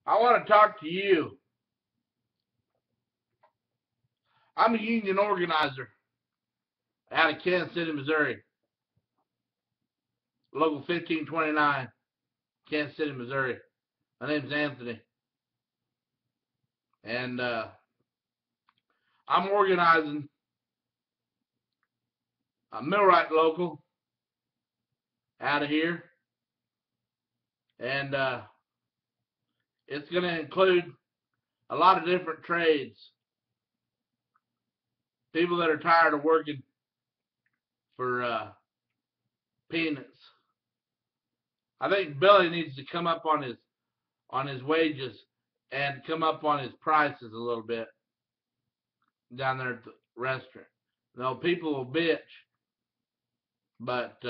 I want to talk to you. I'm a union organizer out of Kansas City, Missouri. Local 1529, Kansas City, Missouri. My name's Anthony. And I'm organizing a millwright local out of here. And it's going to include a lot of different trades. People that are tired of working for peanuts. I think Billy needs to come up on his wages and come up on his prices a little bit down there at the restaurant. No, people will bitch, but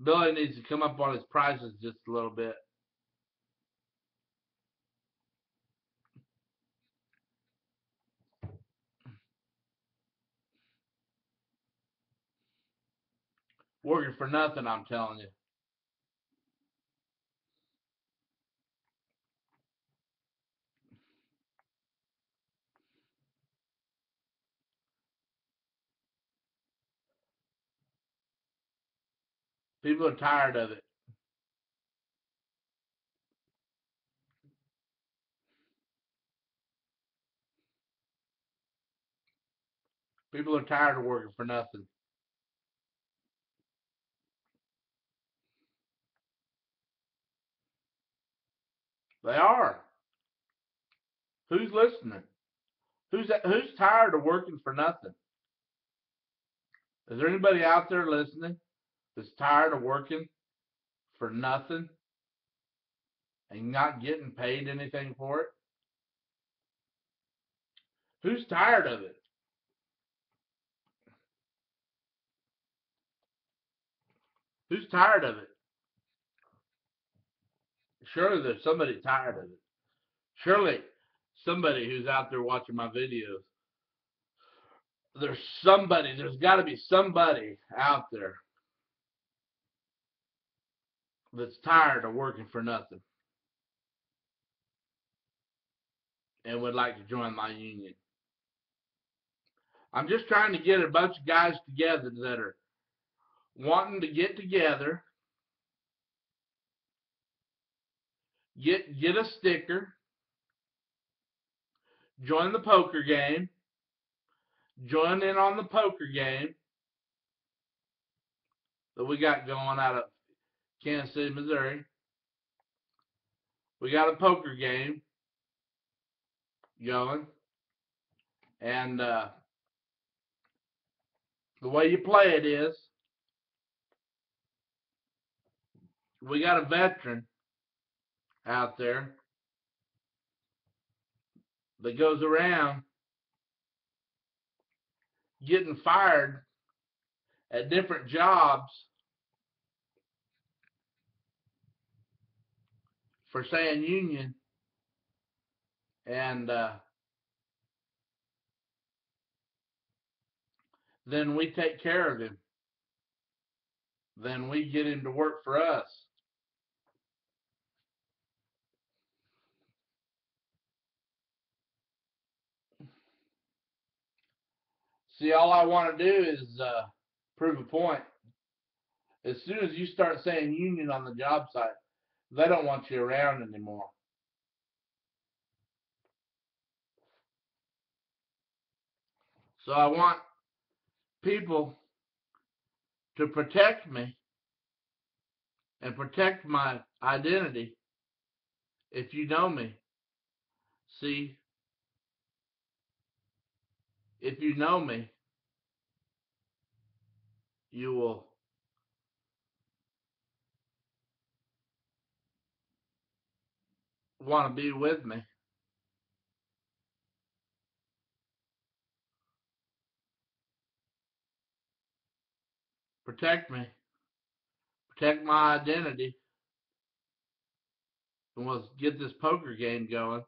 Billy needs to come up on his prices just a little bit. Working for nothing, I'm telling you. People are tired of it. People are tired of working for nothing. They are. Who's listening? Who's tired of working for nothing? Is there anybody out there listening that's tired of working for nothing and not getting paid anything for it? Who's tired of it? Who's tired of it? Surely there's somebody tired of it. Surely somebody who's out there watching my videos. There's got to be somebody out there that's tired of working for nothing and would like to join my union. I'm just trying to get a bunch of guys together that are wanting to get together, get a sticker, join the poker game, join in on the poker game that we got going out of Kansas City, Missouri. We got a poker game going, and the way you play it is we got a veteran out there that goes around getting fired at different jobs for saying union, and then we take care of him. Then we get him to work for us. See, all I want to do is prove a point. As soon as you start saying union on the job site, they don't want you around anymore. So I want people to protect me and protect my identity if you know me. See, if you know me, you will want to be with me. Protect me. Protect my identity. And we'll get this poker game going.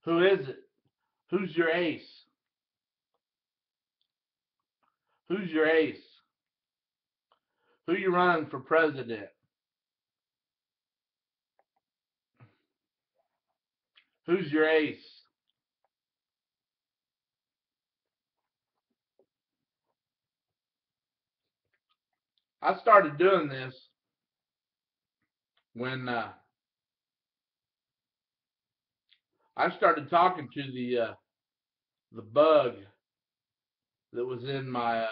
Who is it? Who's your ace? Who's your ace? Who you running for president? Who's your ace? I started doing this when I started talking to the bug that was in my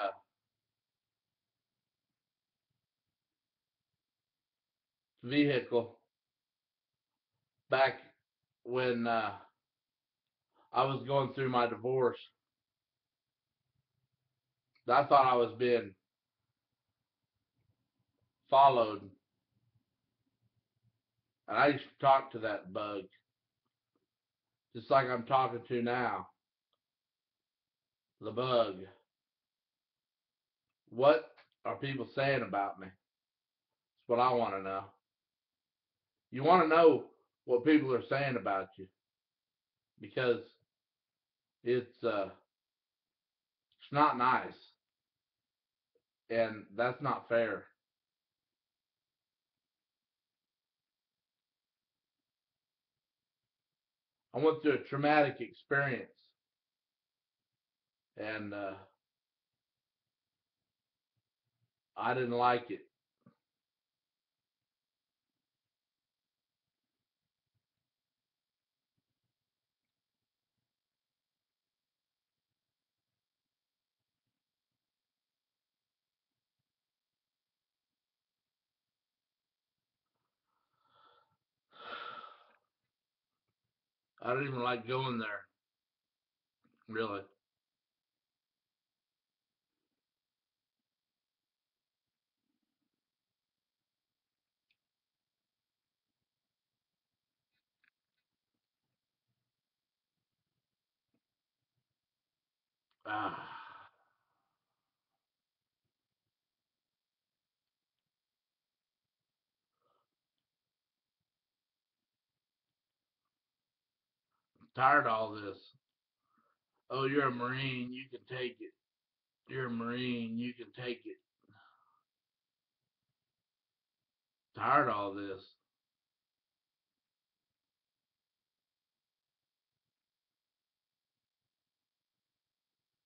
vehicle back when I was going through my divorce. I thought I was being followed, and I used to talk to that bug just like I'm talking to now. The bug. What are people saying about me? That's what I want to know. You want to know what people are saying about you because it's not nice, and that's not fair. I went through a traumatic experience, and I didn't like it. I didn't even like going there, really. Ah, I'm tired of all this. Oh, you're a Marine, you can take it. You're a Marine, you can take it. Tired of all this.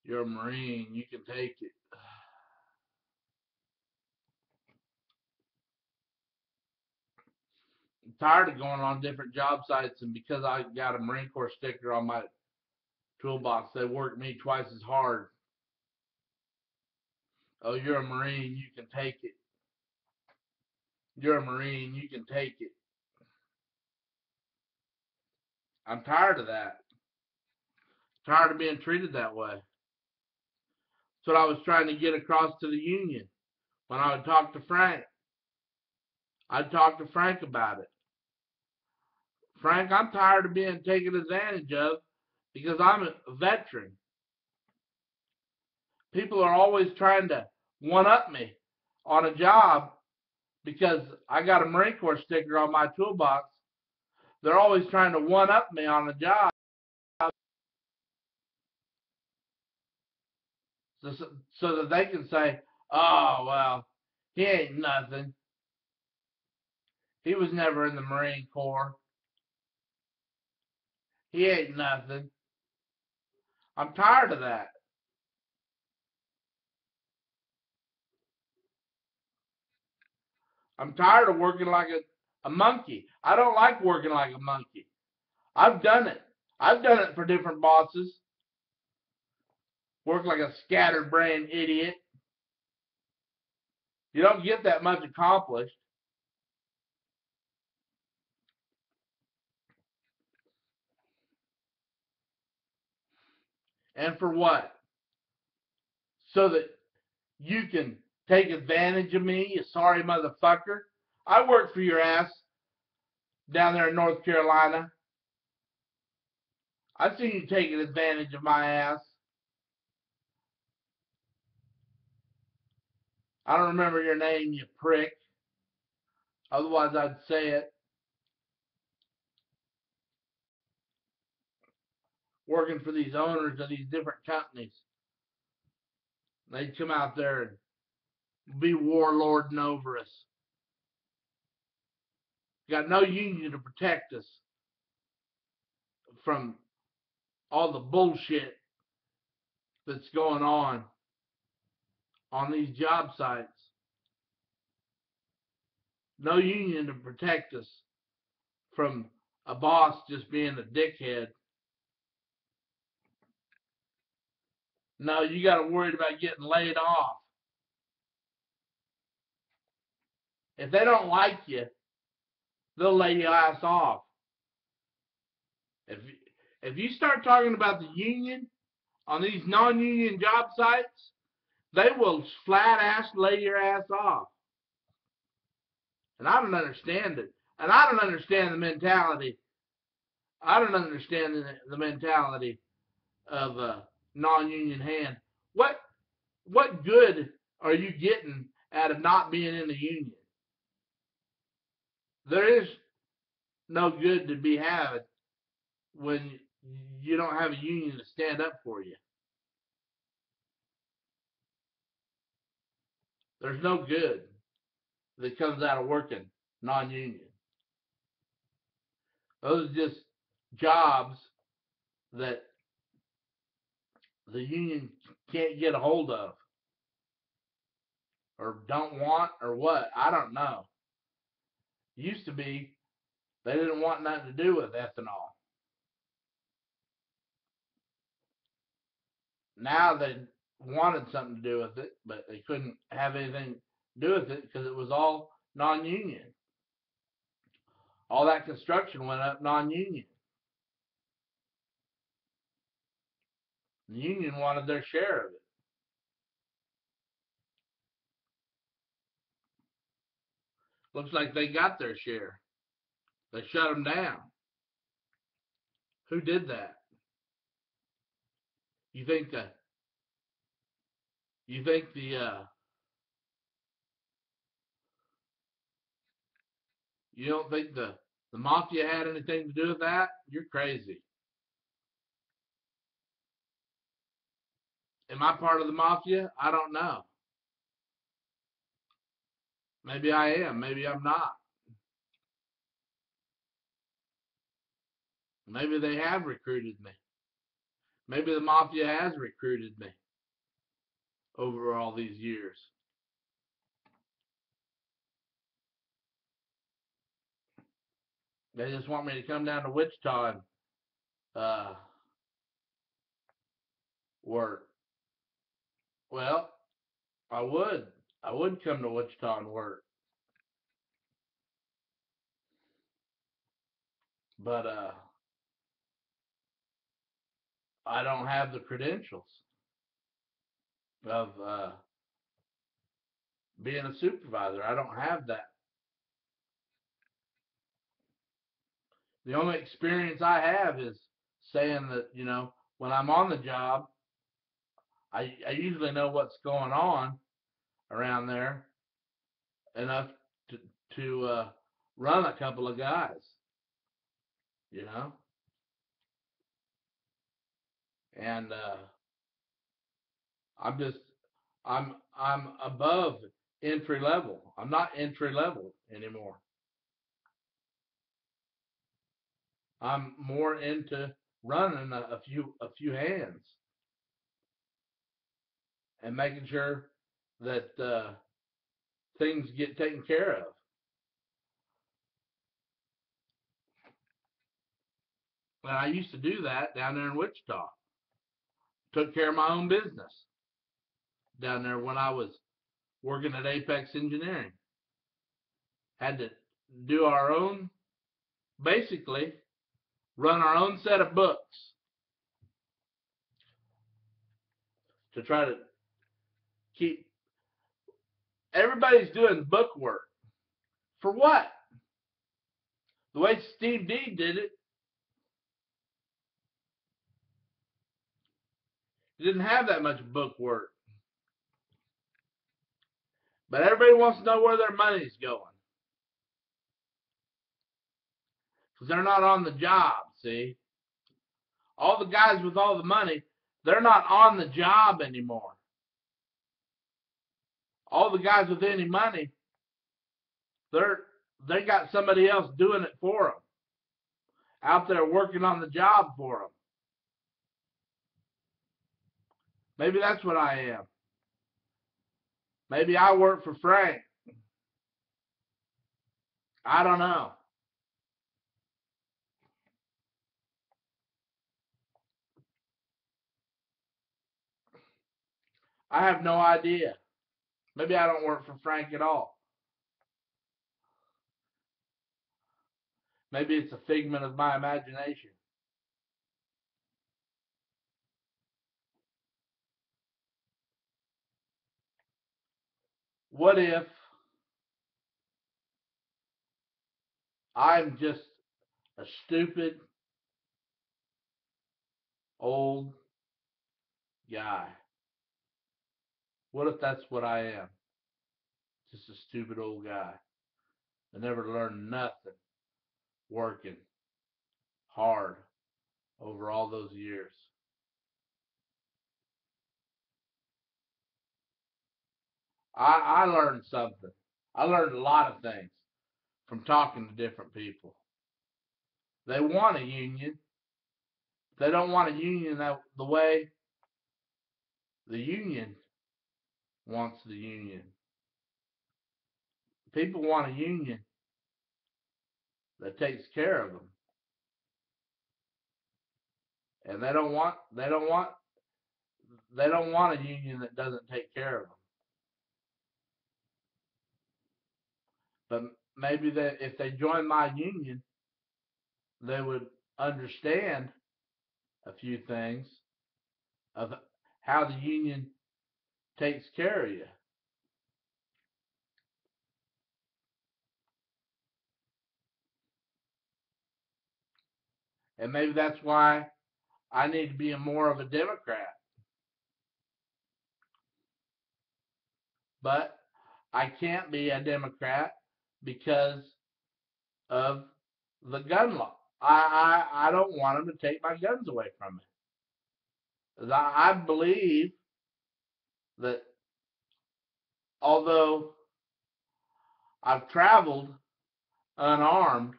You're a Marine, you can take it. I'm tired of going on different job sites, and because I got a Marine Corps sticker on my toolbox, they work me twice as hard. Oh, you're a Marine, you can take it. You're a Marine, you can take it. I'm tired of that. Tired of being treated that way. That's what I was trying to get across to the union when I would talk to Frank. I'd talk to Frank about it. Frank, I'm tired of being taken advantage of because I'm a veteran. People are always trying to one up me on a job because I got a Marine Corps sticker on my toolbox. They're always trying to one up me on a job so, so that they can say, oh, well, he ain't nothing. He was never in the Marine Corps. He ain't nothing. I'm tired of that. I'm tired of working like a monkey. I don't like working like a monkey. I've done it. I've done it for different bosses. Work like a scatterbrained idiot. You don't get that much accomplished. And for what? So that you can take advantage of me, you sorry motherfucker. I worked for your ass down there in North Carolina. I've seen you taking advantage of my ass. I don't remember your name, you prick. Otherwise, I'd say it. Working for these owners of these different companies. They'd come out there and be warlording over us. Got no union to protect us from all the bullshit that's going on these job sites. No union to protect us from a boss just being a dickhead. No, you got to worry about getting laid off. If they don't like you, they'll lay your ass off. If you start talking about the union on these non-union job sites, they will flat ass lay your ass off. And I don't understand it. And I don't understand the mentality. I don't understand the mentality of a non-union hand. What good are you getting out of not being in the union? There is no good to be had when you don't have a union to stand up for you. There's no good that comes out of working non-union. Those are just jobs that the union can't get a hold of or don't want or what. I don't know. Used to be they didn't want nothing to do with ethanol. Now they wanted something to do with it, but they couldn't have anything to do with it because it was all non-union. All that construction went up non-union. The union wanted their share of it. Looks like they got their share. They shut them down. Who did that? You think the you don't think the mafia had anything to do with that? You're crazy. Am I part of the mafia? I don't know. Maybe I am. Maybe I'm not. Maybe they have recruited me. Maybe the mafia has recruited me over all these years. They just want me to come down to Wichita and work. Well, I would. I would come to Wichita and work. But I don't have the credentials of being a supervisor. I don't have that. The only experience I have is saying that, when I'm on the job, I usually know what's going on around there enough to run a couple of guys, you know, and I'm above entry level. I'm not entry level anymore. I'm more into running a few hands and making sure that things get taken care of. And I used to do that down there in Wichita. Took care of my own business down there when I was working at Apex Engineering. Had to do our own, basically, run our own set of books to try to keep. Everybody's doing book work. For what? The way Steve D did it, he didn't have that much book work. But everybody wants to know where their money's going. Because they're not on the job, see? All the guys with all the money, they're not on the job anymore. All the guys with any money, they got somebody else doing it for them, out there working on the job for them. Maybe that's what I am. Maybe I work for Frank. I don't know. I have no idea. Maybe I don't work for Frank at all. Maybe it's a figment of my imagination. What if I'm just a stupid old guy? What if that's what I am? Just a stupid old guy that never learned nothing working hard over all those years. I learned something. I learned a lot of things from talking to different people. They want a union. They don't want a union the way the union wants the union. People want a union that takes care of them, and they don't want a union that doesn't take care of them. But maybe if they join my union, they would understand a few things of how the union takes care of you. And maybe that's why I need to be more of a Democrat. But I can't be a Democrat because of the gun law. I don't want them to take my guns away from me. I believe that although I've traveled unarmed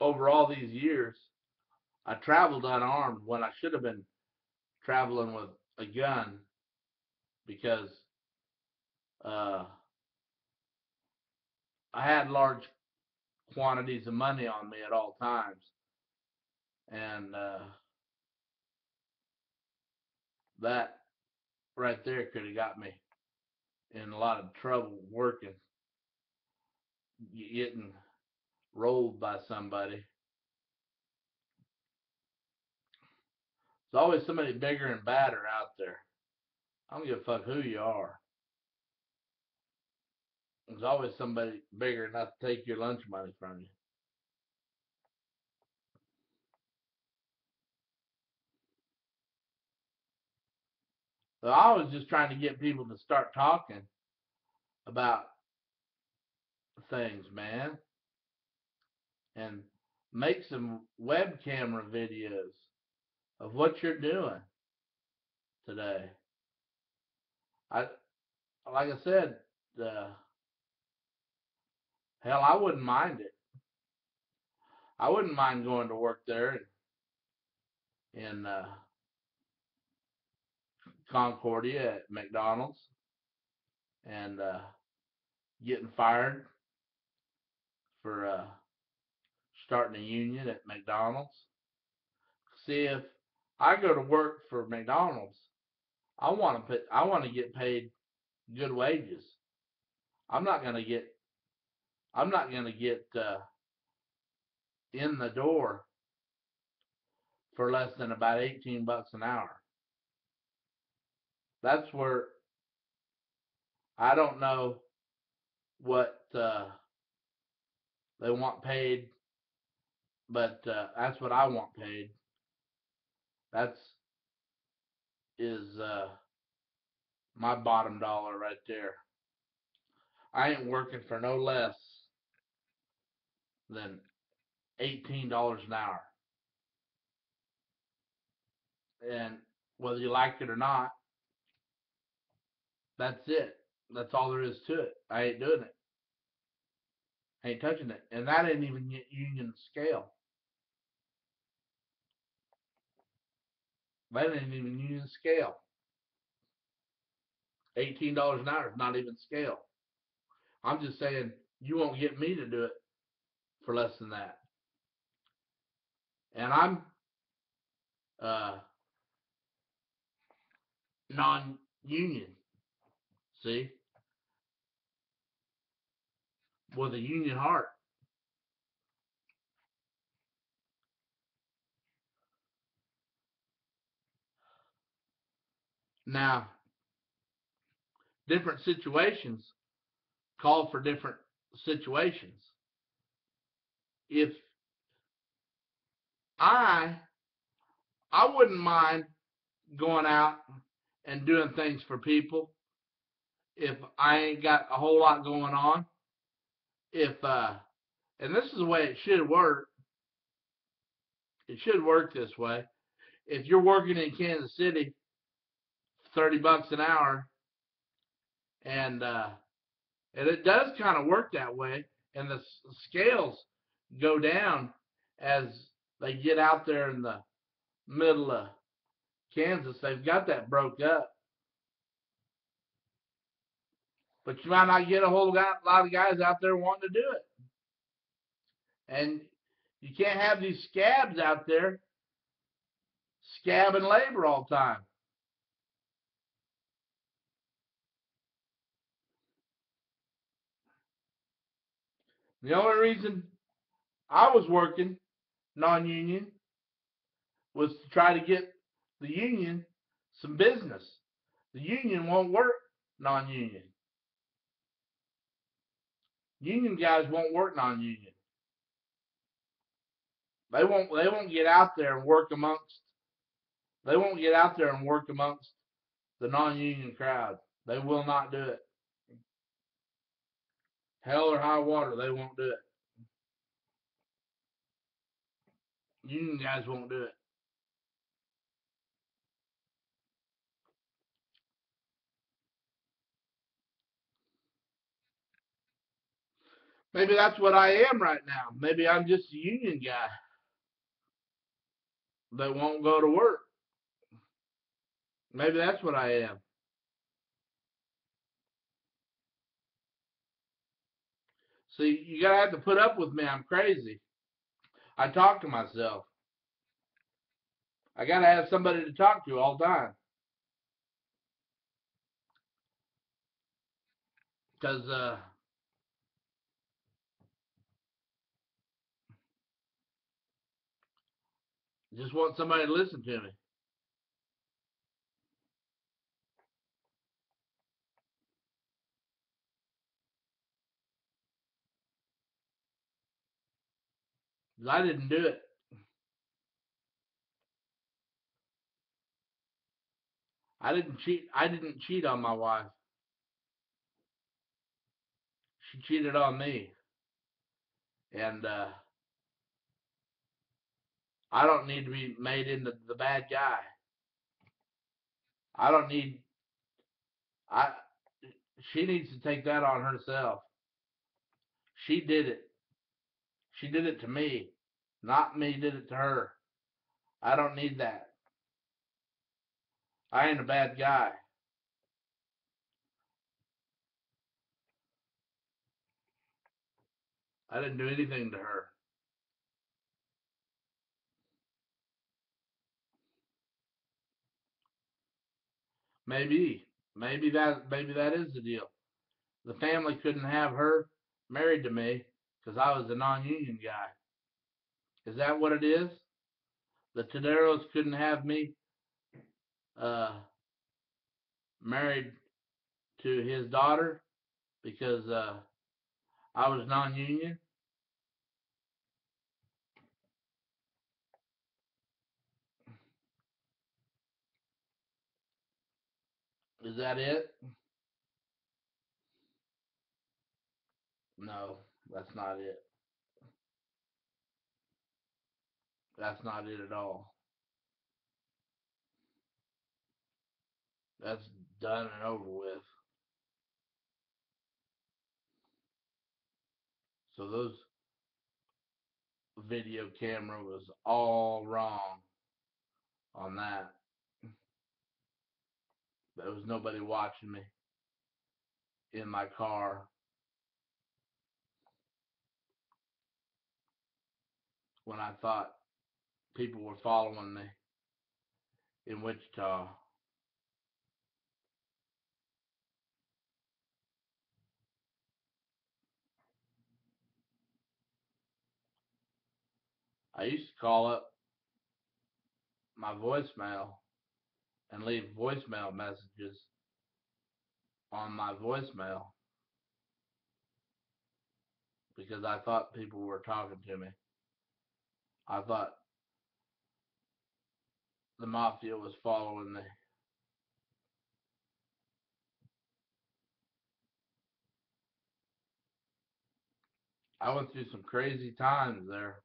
over all these years, I traveled unarmed when I should have been traveling with a gun because uh, I had large quantities of money on me at all times, and that right there could have got me in a lot of trouble working, getting rolled by somebody. There's always somebody bigger and badder out there. I don't give a fuck who you are. There's always somebody bigger enough to take your lunch money from you. So I was just trying to get people to start talking about things, man, and make some web camera videos of what you're doing today. I like I said, hell, I wouldn't mind it. I wouldn't mind going to work there in Concordia at McDonald's and getting fired for starting a union at McDonald's. See, if I go to work for McDonald's, I want to get paid good wages. I'm not gonna get I'm not gonna get in the door for less than about $18 an hour. That's where I don't know what they want paid, but that's what I want paid. That's is my bottom dollar right there. I ain't working for no less than $18 an hour. And whether you like it or not, That's it. That's all there is to it. I ain't doing it. I ain't touching it. And that ain't even union scale. That ain't even union scale. $18 an hour is not even scale. I'm just saying you won't get me to do it for less than that. And I'm uh, non-union. See, with a union heart. Now, different situations call for different situations. If I I wouldn't mind going out and doing things for people if I ain't got a whole lot going on. If and this is the way it should work. It should work this way. If you're working in Kansas City, $30 an hour, and it does kind of work that way, and the scales go down as they get out there in the middle of Kansas. They've got that broke up, but you might not get a whole lot of guys out there wanting to do it, and you can't have these scabs out there scabbing labor all the time. The only reason I was working non-union was to try to get the union some business. The union won't work non-union. Union guys won't work non-union. They won't get out there and work amongst. They won't get out there and work amongst the non-union crowd. They will not do it. Hell or high water, they won't do it. Union guys won't do it. Maybe that's what I am right now. Maybe I'm just a union guy that won't go to work. Maybe that's what I am. See, you gotta have to put up with me. I'm crazy. I talk to myself. I gotta have somebody to talk to all the time. Because I just want somebody to listen to me. 'Cause I didn't do it. I didn't cheat. I didn't cheat on my wife. She cheated on me, and I don't need to be made into the bad guy. I don't need. I. She needs to take that on herself. She did it. She did it to me, not me did it to her. I don't need that. I ain't a bad guy. I didn't do anything to her. Maybe, maybe that is the deal. The family couldn't have her married to me because I was a non-union guy. Is that what it is? The Taderos couldn't have me uh, married to his daughter because I was non-union. Is that it? No, that's not it. That's not it at all. That's done and over with. So those video camera was all wrong on that. There was nobody watching me in my car when I thought people were following me in Wichita. I used to call up my voicemail and leave voicemail messages on my voicemail because I thought people were talking to me. I thought the mafia was following me. I went through some crazy times there.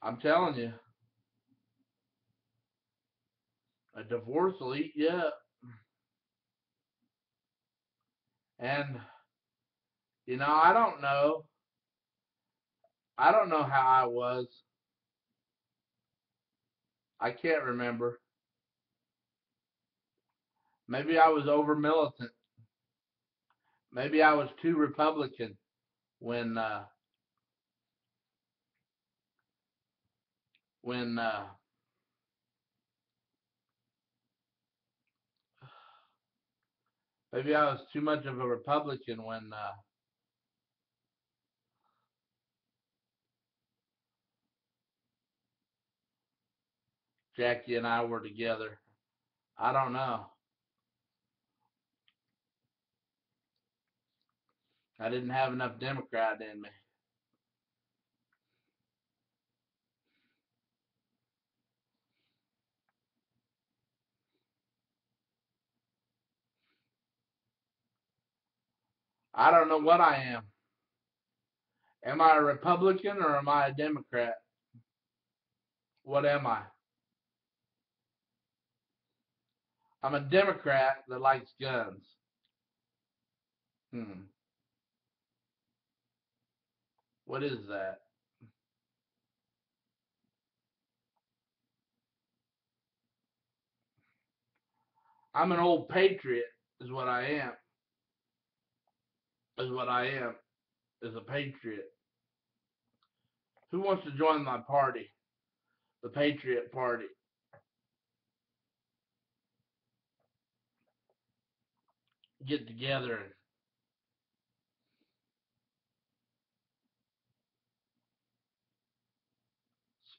I'm telling you, a divorce will eat you up. And, I don't know. I don't know how I was. I can't remember. Maybe I was over militant. Maybe I was too Republican when when maybe I was too much of a Republican when Jackie and I were together. I don't know. I didn't have enough Democrat in me. I don't know what I am. Am I a Republican or am I a Democrat? What am I? I'm a Democrat that likes guns. Hmm. What is that? I'm an old patriot, is what I am. Is what I am. Is a patriot. Who wants to join my party? The Patriot Party. Get together and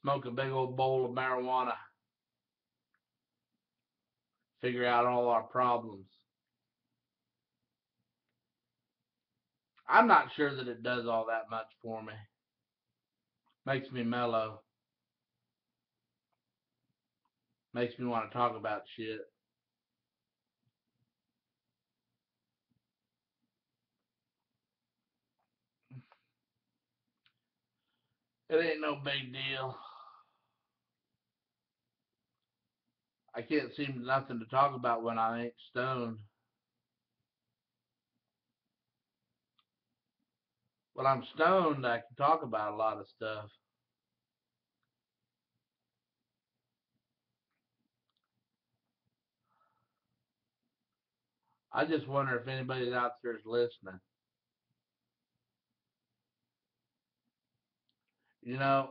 smoke a big old bowl of marijuana. Figure out all our problems. I'm not sure that it does all that much for me. Makes me mellow. Makes me want to talk about shit. It ain't no big deal. I can't seem to nothing to talk about when I ain't stoned. When I'm stoned, I can talk about a lot of stuff. I just wonder if anybody out there is listening. You know,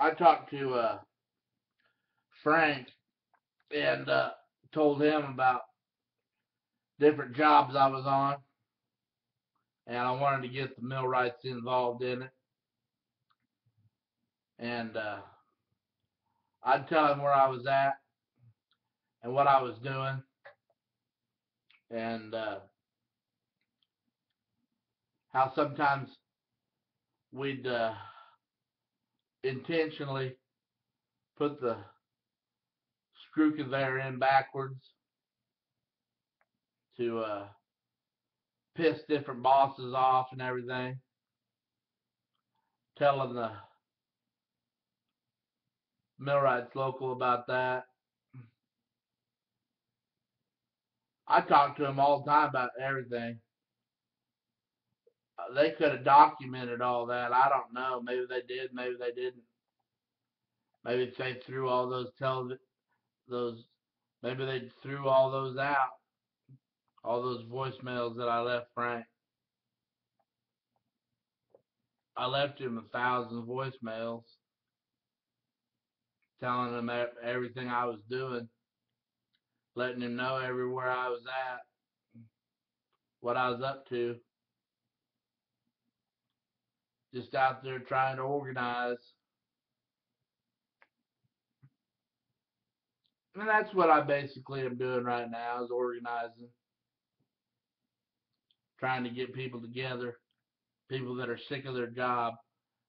I talked to Frank and told him about different jobs I was on, and I wanted to get the millwrights involved in it. And I'd tell him where I was at and what I was doing, and how sometimes we'd intentionally put the screw conveyor in backwards to piss different bosses off and everything, telling Millwrights Local about that. I talk to them all the time about everything. They could have documented all that. I don't know. Maybe they did. Maybe they didn't. Maybe they threw all those. Maybe they threw all those out. All those voicemails that I left Frank. I left him 1,000 voicemails telling him everything I was doing, letting him know everywhere I was at, what I was up to. Just out there trying to organize. And that's what I basically am doing right now is organizing. Trying to get people together. People that are sick of their job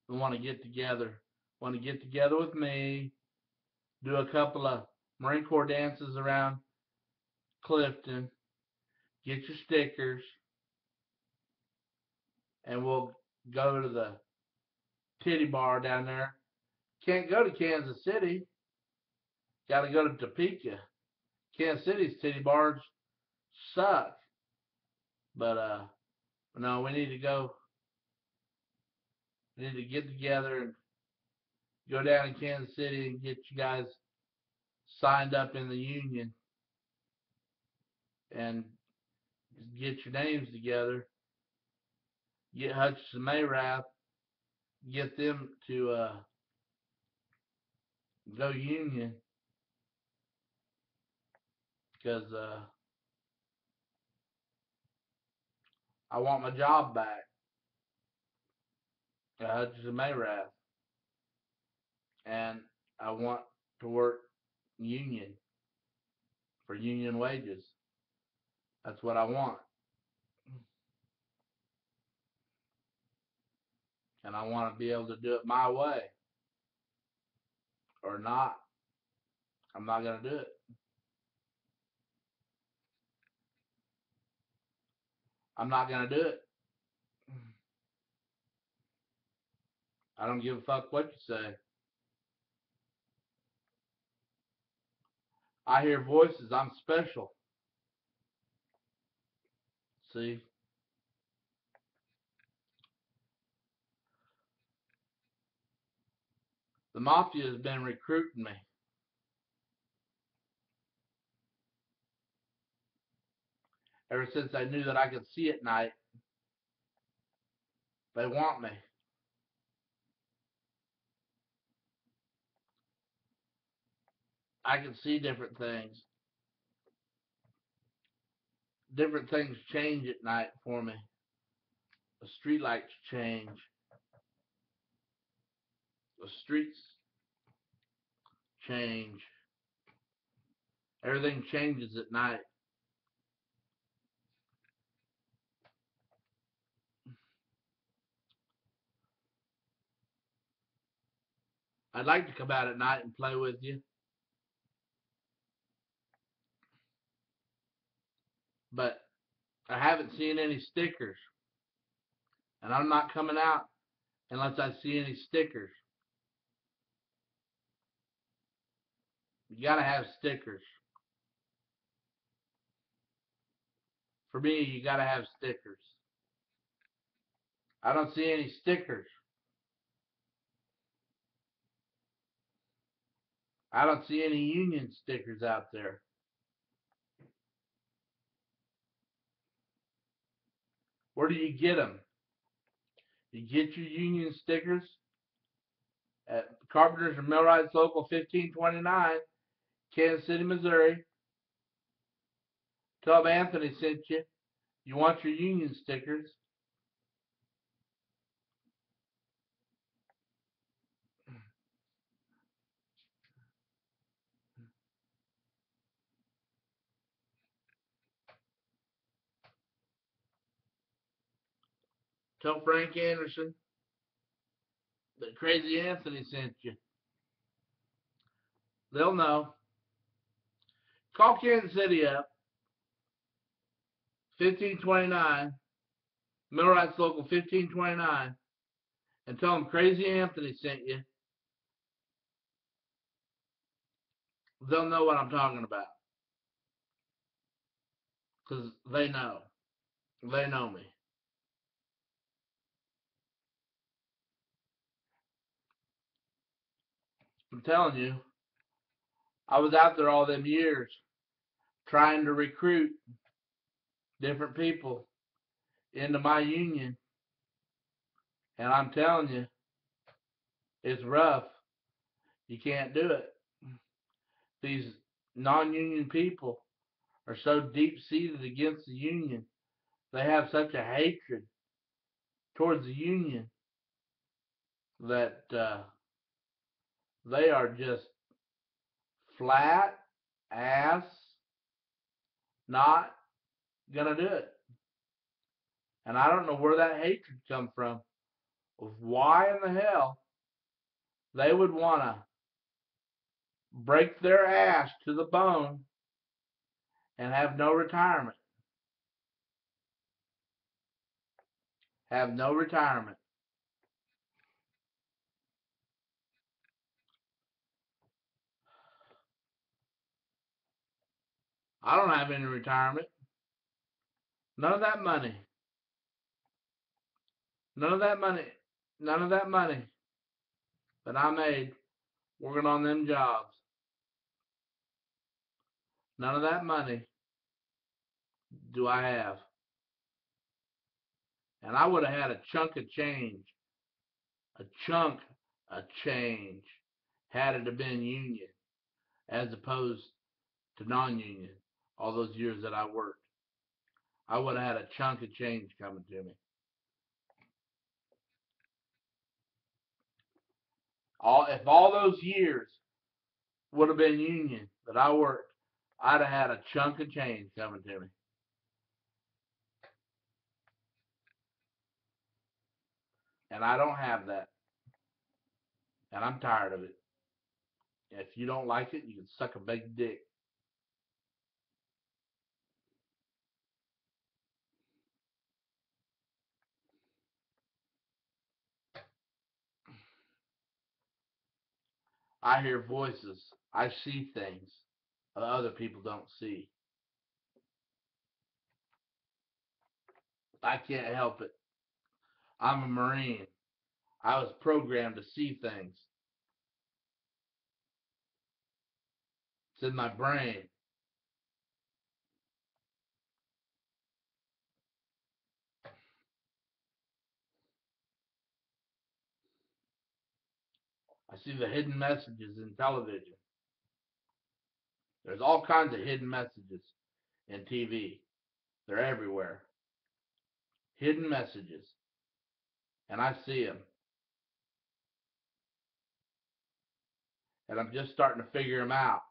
and want to get together. Want to get together with me. Do a couple of Marine Corps dances around Clifton. Get your stickers. And we'll go to the titty bar down there. Can't go to Kansas City. Got to go to Topeka. Kansas City's titty bars suck. But no, we need to go. We need to get together and go down to Kansas City and get you guys signed up in the union and get your names together. Get Hutchinson Mayrath. Get them to go union because I want my job back at Hutchinson Mayrath, and I want to work union for union wages. That's what I want, and I want to be able to do it my way or not. I'm not gonna do it. I'm not gonna do it. I don't give a fuck what you say. I hear voices. I'm special. See? The mafia has been recruiting me. Ever since they knew that I could see at night, they want me. I can see different things. Different things change at night for me. The street lights change. The streets change. Everything changes at night. I'd like to come out at night and play with you, but I haven't seen any stickers. And I'm not coming out unless I see any stickers. You gotta have stickers. For me, you gotta have stickers. I don't see any stickers. I don't see any union stickers out there. Where do you get them? You get your union stickers at Carpenters and Millwrights Local 1529, Kansas City, Missouri. Tell them Anthony sent you. You want your union stickers. Tell Frank Anderson that Crazy Anthony sent you. They'll know. Call Kansas City up, 1529, Millwrights Local 1529, and tell them Crazy Anthony sent you. they'll know what I'm talking about. Because they know. They know me. I'm telling you, I was out there all them years trying to recruit different people into my union. And I'm telling you, it's rough. You can't do it. These non-union people are so deep-seated against the union. They have such a hatred towards the union that they are just flat ass not gonna do it. And I don't know where that hatred comes from. Of why in the hell they would wanna break their ass to the bone and have no retirement. Have no retirement. I don't have any retirement. None of that money. None of that money. None of that money that I made working on them jobs. None of that money do I have. And I would have had a chunk of change. A chunk of change had it have been union as opposed to non-union all those years that I worked. I would have had a chunk of change coming to me. If all those years would have been union that I worked, I'd have had a chunk of change coming to me. And I don't have that. And I'm tired of it. If you don't like it, you can suck a big dick. I hear voices. I see things that other people don't see. I can't help it. I'm a Marine. I was programmed to see things. It's in my brain. I see the hidden messages in television. There's all kinds of hidden messages in TV. They're everywhere. Hidden messages. And I see them. And I'm just starting to figure them out.